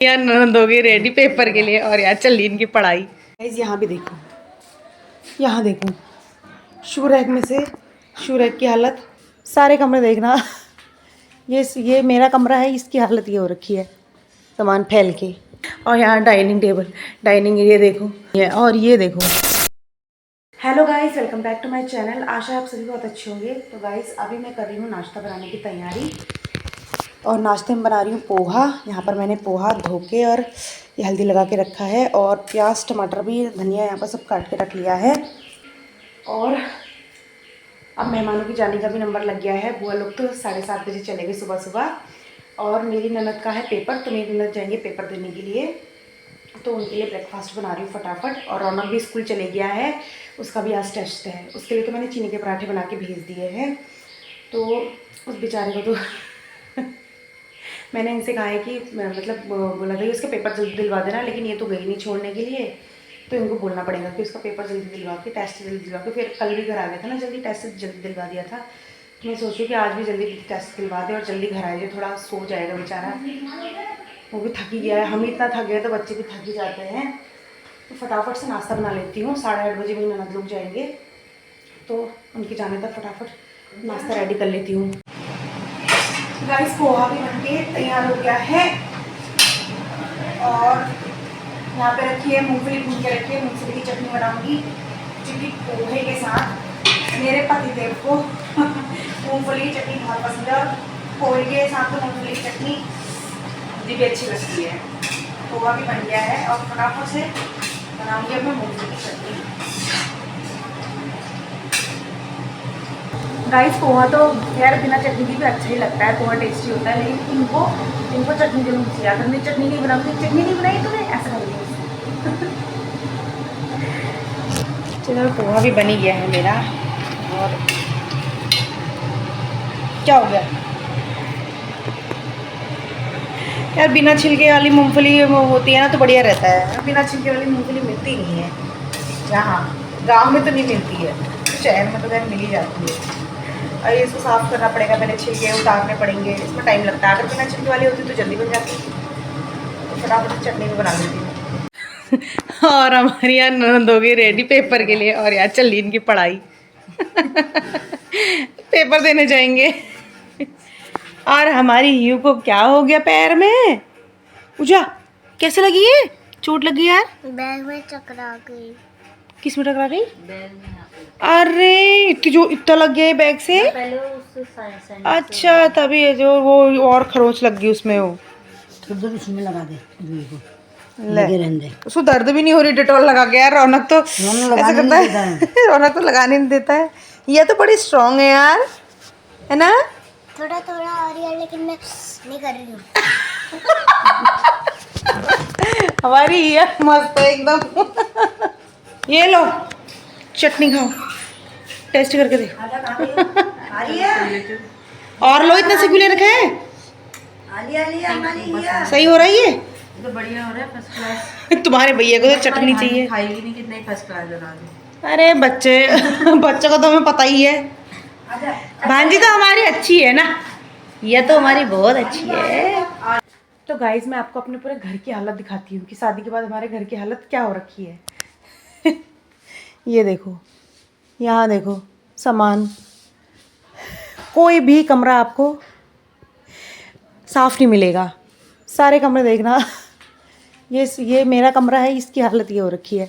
यार ननद हो गई रेडी पेपर के लिए और यार चल रही इनकी पढ़ाई। गाइस यहाँ भी देखो, यहाँ देखो शू रैक में से शू रैक की हालत। सारे कमरे देखना ये मेरा कमरा है, इसकी हालत ये हो रखी है सामान फैल के। और यहाँ डाइनिंग टेबल, डाइनिंग एरिया देखो ये, और ये देखो। Hello guys, welcome back to my channel. आशा आप सभी बहुत अच्छे होंगे। तो गाइस अभी मैं कर रही हूँ नाश्ता बनाने की तैयारी और नाश्ते में बना रही हूँ पोहा। यहाँ पर मैंने पोहा धो के और ये हल्दी लगा के रखा है और प्याज टमाटर भी धनिया यहाँ पर सब काट के रख लिया है। और अब मेहमानों की जाने का भी नंबर लग गया है। बुआ लोग तो 7:30 बजे चले गए सुबह सुबह। और मेरी ननद का है पेपर, तो मेरी ननद जाएंगे पेपर देने के लिए, तो उनके लिए ब्रेकफास्ट बना रही हूँ फटाफट। और रौनक भी स्कूल चले गया है, उसका भी आज टेस्ट है। उसके लिए तो मैंने चीनी के पराठे बना के भेज दिए हैं। तो उस बेचारे को तो मैंने इनसे कहा है कि मतलब बोला था कि उसका पेपर जल्दी दिलवा देना, लेकिन ये तो गई नहीं छोड़ने के लिए। तो इनको बोलना पड़ेगा कि उसका पेपर जल्दी दिलवा के, टेस्ट जल्दी दिलवा के। फिर कल भी घर आ गया था ना जल्दी, टेस्ट जल्दी दिलवा दिया था। तो मैं सोचूँ कि आज भी जल्दी टेस्ट दिलवा दे और जल्दी घर आ जाए, थोड़ा सो जाएगा बेचारा। वो भी थक ही गया है, हम ही इतना थक गए तो बच्चे भी थक ही जाते हैं। तो फटाफट से नाश्ता बना लेती हूँ। 8:30 बजे मेरी ननद लोग जाएंगे, तो उनके जाने तक फटाफट नाश्ता रेडी कर लेती हूँ। गाइस पोहा भी बनके तैयार हो गया है और यहाँ पे रखी है मूंगफली भून के रखी है। मूंगफली की चटनी बनाऊंगी क्योंकि पोहे के साथ मेरे पतिदेव को मूंगफली की चटनी बहुत पसंद है और पोहे के साथ तो मूंगफली की चटनी मुझे भी अच्छी लगती है। पोहा भी बन गया है और फटाफट से बनाऊंगी अब मैं मूंगफली की चटनी। गाइस पोहा तो यार बिना चटनी की भी अच्छा ही लगता है, पोहा टेस्टी होता है, लेकिन इनको चटनी जरूर चाहिए। अगर मैं चटनी नहीं बनाऊंगी, चटनी नहीं बनाई तो मैं ऐसा करूँगी। चलो पोहा भी बन ही गया है मेरा। और क्या हो गया यार, बिना छिलके वाली मूंगफली होती है ना तो बढ़िया रहता है। बिना छिलके वाली मूंगफली मिलती नहीं है, जहाँ गाँव में तो नहीं मिलती है, शहर में तो खैर मिल ही जाती है। और इसको साफ़ करना पड़ेगा, पहले छिलके उतारने पड़ेंगे, इसमें टाइम लगता है। अगर बिना छिलके वाली होती तो जल्दी बन जाती, तो फटाफट चटनी भी बना लेती हूँ। और हमारी यहाँ ननद हो गई रेडी पेपर के लिए और यार चल रही इनकी पढ़ाई। पेपर देने जाएंगे। और हमारी यू को क्या हो गया पैर में? पूजा कैसे लगी है? चोट लगी यार? बैग में टकरा गई। किस में टकरा गई? बैग में। अरे जो इतना लग गया है बैग से? पहले उससे अच्छा तभी है जो वो और खरोच लग गई उसमें। वो तो उसमें लगा दे ले उसको दर्द भी नहीं हो रही, डेटॉल लगा के। यार रौनक तो ऐसा करता है। रौनक तो लगाने नहीं देता है। ये तो बड़ी स्ट्रांग है यार, है ना? थोड़ा थोड़ा आ रही है लेकिन मैं नहीं कर रही हूँ। हमारी ये मस्त है एकदम। ये लो चटनी खाओ, टेस्ट करके देखो। आ रही है और लो, इतना सिर्फ ले रखा है। सही हो रहा है ये तो बढ़िया हो रहा है, फर्स्ट क्लास। तुम्हारे भैया को तो चटनी चाहिए। खाएगी नहीं, कितने फर्स्ट क्लास बना दे। अरे बच्चों को तो हमें पता ही है। भांजी तो हमारी अच्छी है ना, ये तो हमारी बहुत अच्छी है। तो गाइज मैं आपको अपने पूरे घर की हालत दिखाती हूँ कि शादी के बाद हमारे घर की हालत क्या हो रखी है। ये देखो, यहाँ देखो सामान, कोई भी कमरा आपको साफ नहीं मिलेगा। सारे कमरे देखना। ये मेरा कमरा है, इसकी हालत ये हो रखी है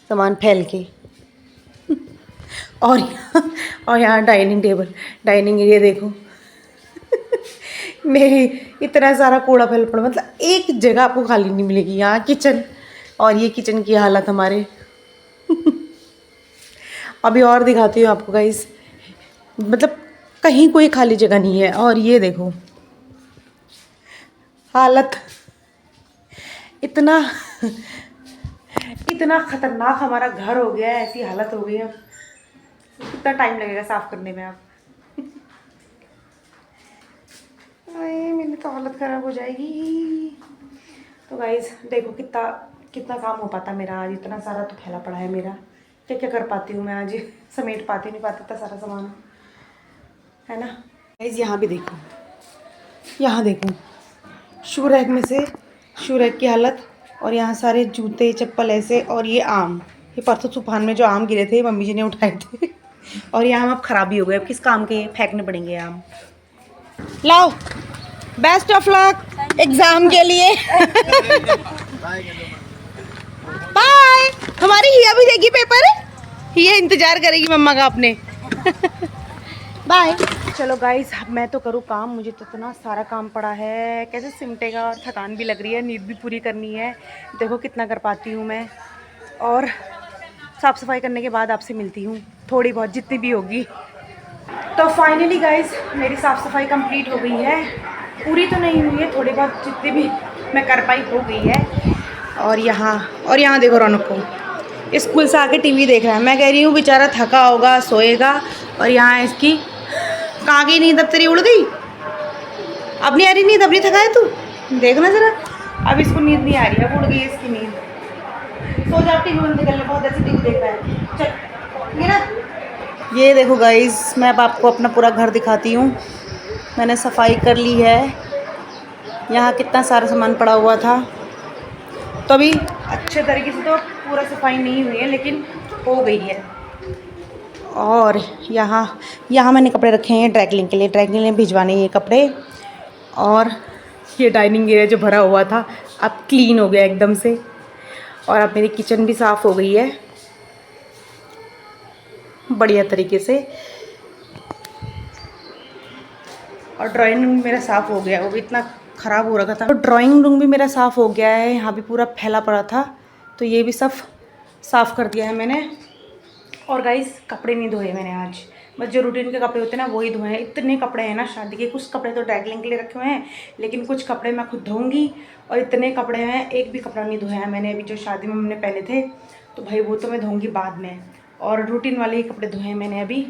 सामान फैल के। और यहाँ डाइनिंग टेबल, डाइनिंग एरिया देखो। मेरी इतना सारा कूड़ा फैल पड़ा, मतलब एक जगह आपको खाली नहीं मिलेगी। यहाँ किचन, और ये किचन की हालत हमारे। अभी और दिखाती हूँ आपको गाइस, मतलब कहीं कोई खाली जगह नहीं है। और ये देखो हालत, इतना खतरनाक हमारा घर हो गया है, ऐसी हालत हो गई है। कितना टाइम लगेगा साफ करने में? अब मेरी तो हालत ख़राब हो जाएगी। तो गाइस देखो कितना काम हो पाता मेरा आज। इतना सारा तो फैला पड़ा है मेरा, क्या क्या कर पाती हूँ मैं आज, समेट पाती नहीं पाती इतना सारा सामान, है ना? गाइस यहाँ भी देखो, यहाँ देखो शू रैक में से शूरैक की हालत। और यहाँ सारे जूते चप्पल ऐसे, और ये आम, ये परसों तूफान में जो आम गिरे थे मम्मी जी ने उठाए थे। और ये आम अब ख़राब भी हो गए, अब किस काम के, फेंकने पड़ेंगे आम। लाओ, बेस्ट ऑफ लक एग्ज़ाम के लिए। बाय। हमारी हिया भी देगी पेपर, हिया इंतज़ार करेगी मम्मा का अपने। बाय। चलो गाइस, अब मैं तो करूँ काम, मुझे तो इतना सारा काम पड़ा है, कैसे सिमटेगा, और थकान भी लग रही है, नींद भी पूरी करनी है। देखो कितना कर पाती हूँ मैं। और साफ़ सफाई करने के बाद आपसे मिलती हूँ, थोड़ी बहुत जितनी भी होगी। तो फाइनली गाइस, मेरी साफ़ सफाई कंप्लीट हो गई है, पूरी तो नहीं हुई है, थोड़ी बहुत जितनी भी मैं कर पाई हो गई है। और यहाँ देखो रौनक को, स्कूल से आके टीवी देख रहा है। मैं कह रही हूँ बेचारा थका होगा, सोएगा, और यहाँ इसकी कहाँ गई नींद, अब तेरी उड़ गई, अब नहीं आ रही नींद, अब नहीं थका है तू, देखना ज़रा, अब इसको नींद नहीं आ रही, अब उड़ गई इसकी नींद। सो जा, टीवी बंद कर ले, बहुत देर से टीवी देख रहा है। चल ये ना, ये देखो गाइस, मैं अब आपको अपना पूरा घर दिखाती हूँ। मैंने सफाई कर ली है, यहाँ कितना सारा सामान पड़ा हुआ था, तो अभी अच्छे तरीके से तो पूरा सफाई नहीं हुई है, लेकिन हो गई है। और यहाँ मैंने कपड़े रखे हैं ड्राई क्लीनिंग के लिए, ड्राई क्लीनिंग में भिजवाने ये कपड़े। और ये डाइनिंग एरिया जो भरा हुआ था अब क्लीन हो गया एकदम से। और अब मेरी किचन भी साफ़ हो गई है बढ़िया तरीके से। और ड्राइंग रूम मेरा साफ़ हो गया, वो भी इतना ख़राब हो रखा था, तो ड्राइंग रूम भी मेरा साफ़ हो गया है। यहाँ भी पूरा फैला पड़ा था, तो ये भी सब साफ़ कर दिया है मैंने। और गाइस, कपड़े नहीं धोए मैंने आज, बस जो रूटीन के कपड़े होते हैं ना वही धोए हैं। इतने कपड़े हैं ना शादी के, कुछ कपड़े तो ड्राई क्लीनिंग के लिए रखे हुए हैं, लेकिन कुछ कपड़े मैं खुद धोऊंगी। और इतने कपड़े हैं, एक भी कपड़ा नहीं धोया है मैंने अभी, जो शादी में हमने पहने थे, तो भाई वो तो मैं धोऊंगी बाद में। और रूटीन वाले ही कपड़े धोए हैं मैंने अभी।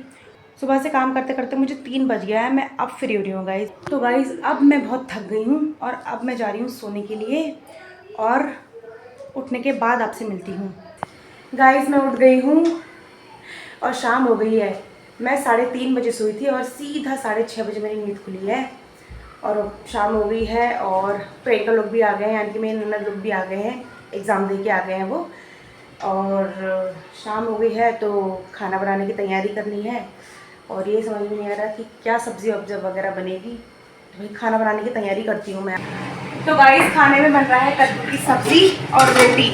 सुबह से काम करते करते मुझे 3 बज गया है, मैं अब फ्री हो रही हूँ गाइस। तो गाइस, अब मैं बहुत थक गई हूँ, और अब मैं जा रही हूँ सोने के लिए, और उठने के बाद आपसे मिलती हूँ। गाइस, मैं उठ गई हूँ और शाम हो गई है। मैं 3:30 बजे सोई थी, और सीधा 6:30 बजे मेरी नींद खुली है। और शाम हो गई है, और प्रियंका लोग भी आ गए हैं, यानी कि मेरे ननद लोग भी आ गए हैं, एग्ज़ाम दे के आ गए हैं वो। और शाम हो गई है, तो खाना बनाने की तैयारी करनी है। और ये समझ में नहीं आ रहा कि क्या सब्ज़ी वगैरह बनेगी, तो भाई खाना बनाने की तैयारी करती हूँ मैं। तो गाइस, खाने में बन रहा है कद्दू की सब्ज़ी और रोटी।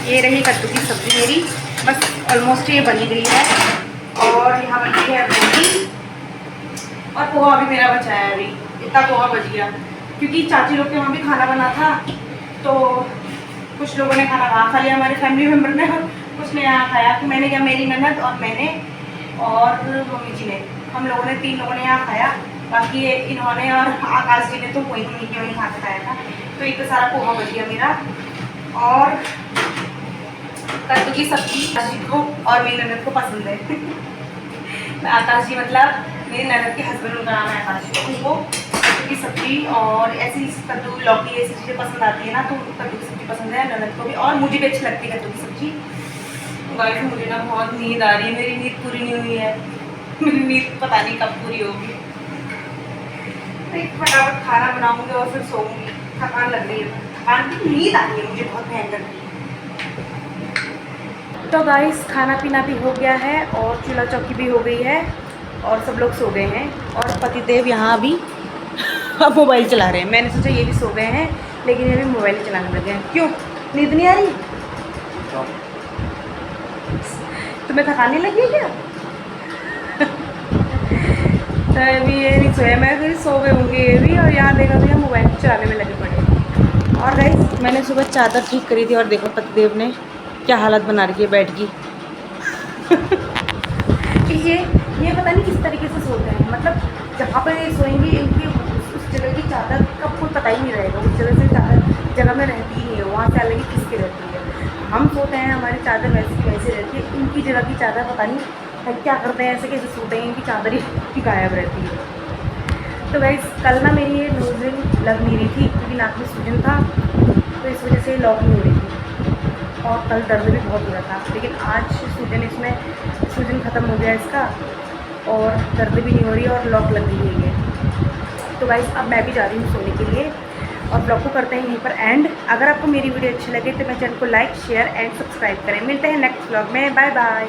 ये रही कद्दू की सब्ज़ी मेरी, बस ऑलमोस्ट ये बनी गई है। और यहाँ बन गई है रोटी, और पोहा भी मेरा बचा है अभी, इतना पोहा बच गया, क्योंकि चाची लोग के वहाँ भी खाना बना था, तो कुछ लोगों ने खाना वहाँ खा लिया, हमारे फैमिली मेम्बर ने, और कुछ ने यहाँ खाया। तो मैंने क्या, मेरी ननद और मैंने और मम्मी जी ने, हम लोगों ने 3 लोगों ने यहाँ खाया। बाकी इन्होंने और आकाश जी ने तो वहीं खा के खाया था। तो इतना सारा पोहा बच गया मेरा। और कद्दू की सब्जी आकाश जी को और मेरी ननद को पसंद है। आकाश जी मतलब मेरी ननद के हस्बैंड, उनका नाम है आकाश जी, उनको कद्दू की सब्जी और ऐसी कद्दू लौकी ऐसी चीज़ें पसंद आती है ना, तो उनको कद्दू की सब्जी पसंद है, ननद को भी, और मुझे भी अच्छी लगती है कद्दू की सब्जी। गाइस, मुझे ना बहुत नींद आ रही है, मेरी नींद पूरी नहीं हुई है, मेरी नींद पता नहीं कब पूरी होगी। तो एक फटाफट खाना बनाऊंगी और फिर सोऊंगी, थकान लग रही है, थकान की नींद आ रही है मुझे बहुत भयंकर। तो गाइस, खाना पीना भी हो गया है, और चूल्हा चौकी भी हो गई है, और सब लोग सो गए हैं। और पतिदेव यहाँ अभी अब मोबाइल चला रहे हैं। मैंने सोचा ये भी सो गए हैं, लेकिन ये भी मोबाइल चलाने लगे हैं। क्यों, नींद नहीं आ रही? तुम्हें थकान नहीं लगी है क्या? तो अभी ये नहीं सोया, मैं फिर सो गए होंगे ये भी, और यहाँ देखा भैया मोबाइल चलाने में लगे पड़े। और गाइस, मैंने सुबह चादर ठीक करी थी, और देखो पतिदेव ने क्या हालत बना रखी है बेड की। ये पता नहीं किस तरीके से सोते हैं, मतलब जहाँ पर ये सोएंगे इनकी उस जगह की चादर का कोई पता ही नहीं रहेगा, उस जगह से चादर जगह में रहती ही नहीं है, वहाँ से अलग ही किसकी रहती है। हम सोते हैं, हमारी चादर वैसी की वैसी रहती है, इनकी जगह की चादर पता नहीं क्या करते हैं, ऐसे कैसे सोते हैं, इनकी चादर ही गायब रहती है। तो गाइस, कल ना मेरी ये नोज रिंग लग नहीं रही थी, क्योंकि नाक में सूजन था, तो इस वजह से लॉक नहीं हो रही थी, और कल दर्द भी बहुत हो रहा था। लेकिन आज सूजन ख़त्म हो गया इसका, और दर्द भी नहीं हो रही, और लॉक लग गई है। तो गाइस, अब मैं भी जा रही हूँ सोने के लिए, और ब्लॉग को करते हैं यहीं पर एंड। अगर आपको मेरी वीडियो अच्छी लगे तो मेरे चैनल को लाइक शेयर एंड सब्सक्राइब करें। मिलते हैं नेक्स्ट ब्लॉग में, बाय बाय।